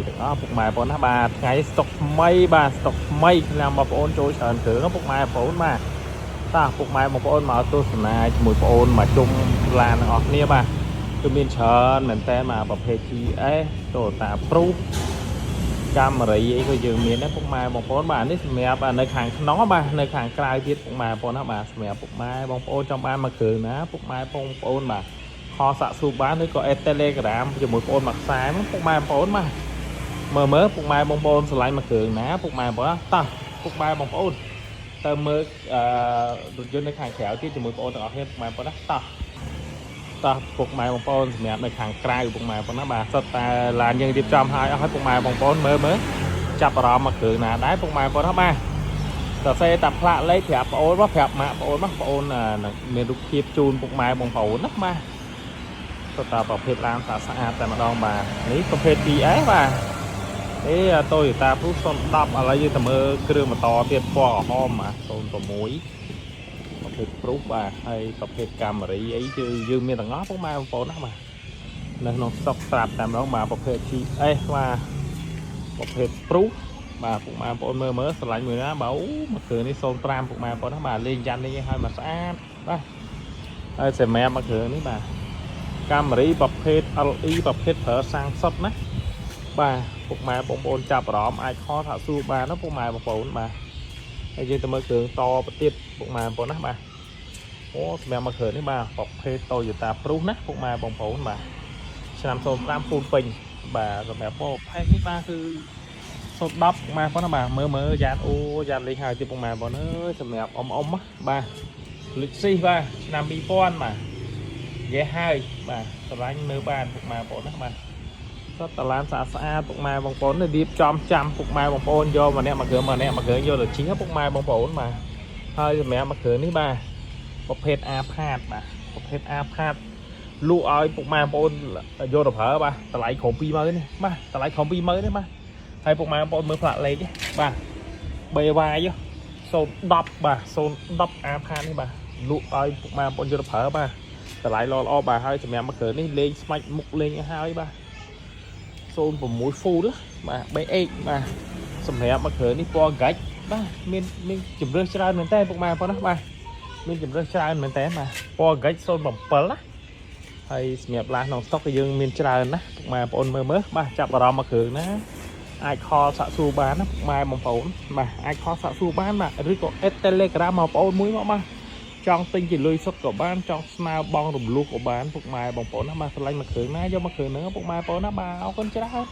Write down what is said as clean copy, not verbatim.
ទាំងអស់ពុកម៉ែបងប្អូនណាបាទថ្ងៃស្តុកថ្មីបាទស្តុកថ្មីឆ្នាំបងប្អូនចូលច្រើនគ្រឿងពុកម៉ែបងប្អូនបាទតើពុកម៉ែបងប្អូនមកទស្សនាជាមួយបងប្អូនមកជុំឡានទាំងអស់គ្នាបាទគឺមានច្រើនមែនតើមកប្រភេទ GS Toyota Proof កាមេរ៉ាអីក៏យើងមានដែរពុកម៉ែបងប្អូនបាទនេះសម្រាប់នៅខាងក្នុងបាទនៅខាងក្រៅទៀតពុកម៉ែបងប្អូនណាបាទសម្រាប់ពុកម៉ែបងប្អូនចង់បានមកគ្រឿងណាពុកម៉ែបងប្អូនបាទខសាក់ស៊ូបានឬក៏ Telegram ជាមួយបងប្អូនមកខ្សែហ្នឹងពុកម៉ែបងប្អូនបាទមើលពុកម៉ែបងប្អូនឆ្លាញ់មកគ្រឿងណាពុកម៉ែបងប្អូនតោះពុកម៉ែបងប្អូនទៅមើលរថយន្តនៅខាងក្រៅទៀតជាមួយបងប្អូនទាំងអស់គ្នាពុកម៉ែបងប្អូនណាតោះពុកម៉ែបងប្អូនសម្រាប់នៅខាងក្រៅពុកម៉ែបងប្អូនណាបាទសុទ្ធតែឡានយើងរៀបចំឲ្យអស់ហើយពុកម៉ែបងប្អូនមើលចាប់អារម្មណ៍មកគ្រឿងណាដែរពុកម៉ែបងប្អូនណាបាទសរសេរតាផ្លាកលេខប្រាប់បងប្អូនប្រាប់ម៉ាក់បងប្អូនមានរូបភាពជូនពុកម៉ែបងប្អូនណាបាទសុទ្ធតែប្រភេទឡានស្អាតតែម្ដងបាទនេះប្រភេទ TS បាទនេះ Toyota Proof 010ឥឡូវយើងទៅមើលគ្រឿងម៉ូតូទៀតពណ៌ក្រហមបាទ06ប្រភេទ Proof បាទហើយប្រភេទកាមេរ៉ាអីគឺយើងមានទាំងអស់ពុកម៉ែបងប្អូនណាបាទនៅក្នុងស្តុកស្រាប់តែម្ដងបាទប្រភេទ GS បាទប្រភេទ Proof បាទពុកម៉ែបងប្អូនមើលស្រឡាញ់មួយណាបាទអូមកគ្រឿងនេះ05ពុកម៉ែបងប្អូនណាបាទលេងយ៉ាន់នេះឲ្យមកស្អាតបាទហើយសម្រាប់មកគ្រឿងនេះបាទកាមេរ៉ាប្រភេទ LE ប្រភេទប្រើសាំងសុតណាបាទពុកម៉ែបងប្អូនចាប់អារម្មណ៍អាចខលថាសួរបានណាពុកម៉ែបងប្អូនបាទហើយយើងទៅមើលគ្រឿងតទៅទៀតពុកម៉ែបងប្អូនណាបាទអូសម្រាប់មកគ្រឿងនេះបាទប្រភេទ Toyota Proof ណាពុកម៉ែបងប្អូនបាទឆ្នាំ05ពូនពេញបាទសម្រាប់ប្រភេទនេះបាទគឺ010ពុកម៉ែបងប្អូនណាបាទមើលយ៉ានអូយ៉ានលេងហើយទៀតពុកម៉ែបងប្អូនអើយសម្រាប់អ៊ំបាទលិចស៊ីបាទឆ្នាំ2000បាទយេហើយបាទស្រឡាញ់មើលបានពុកម៉ែបងប្អូនណាបាទសុទ្ធតែឡានស្អាតពុកម៉ែបងប្អូននេះរៀបចំចាំពុកម៉ែបងប្អូនយកម្នាក់មកគ្រឿងយកទៅជីពុកម៉ែបងប្អូនបាទហើយសម្រាប់មកគ្រឿងនេះបាទប្រភេទ A ផាតបាទប្រភេទ A ផាតលក់ឲ្យពុកម៉ែបងប្អូនយកទៅប្រើបាទតម្លៃក្រុម20000នេះបាទតម្លៃក្រុម20000នេះបាទហើយពុកម៉ែបងប្អូនមើលផ្លាកលេខបាទ BY 010បាទ010 A ផាតនេះបាទលក់ឲ្យពុកម៉ែបងប្អូនយកទៅប្រើបាទតម្លៃល្អបាទហើយសម្រាប់មកគ្រឿងនេះលេងស្មាច់មុខលេងឲ្យហើយបាទ06 full បាទ BX បាទសម្រាប់មកគ្រឿងនេះពណ៌ហ្កាច់បាទមានជម្រើសច្រើនមែនតើពុកម៉ែបងប្អូនណាបាទមានជម្រើសច្រើនមែនតើបាទពណ៌ហ្កាច់07ណាហើយសម្រាប់ឡានក្នុងស្តុកគឺយើងមានច្រើនណាពុកម៉ែបងប្អូនមើលបាទចាប់អារម្មណ៍មកគ្រឿងណាអាចខលសាក់សួរបានណាពុកម៉ែបងប្អូនបាទអាចខលសាក់សួរបានបាទឬក៏ Telegram មកបងប្អូនមួយមកបាទចង់ទិញជាលុយសុទ្ធក៏បានចង់ស្នើបងរំលោះក៏បានពុកម៉ែបងប្អូនណាបាទឆ្លាញ់មកគ្រឿងណាយកមកគ្រឿងហ្នឹងពុកម៉ែបងប្អូនណាបាទអរគុណច្រើន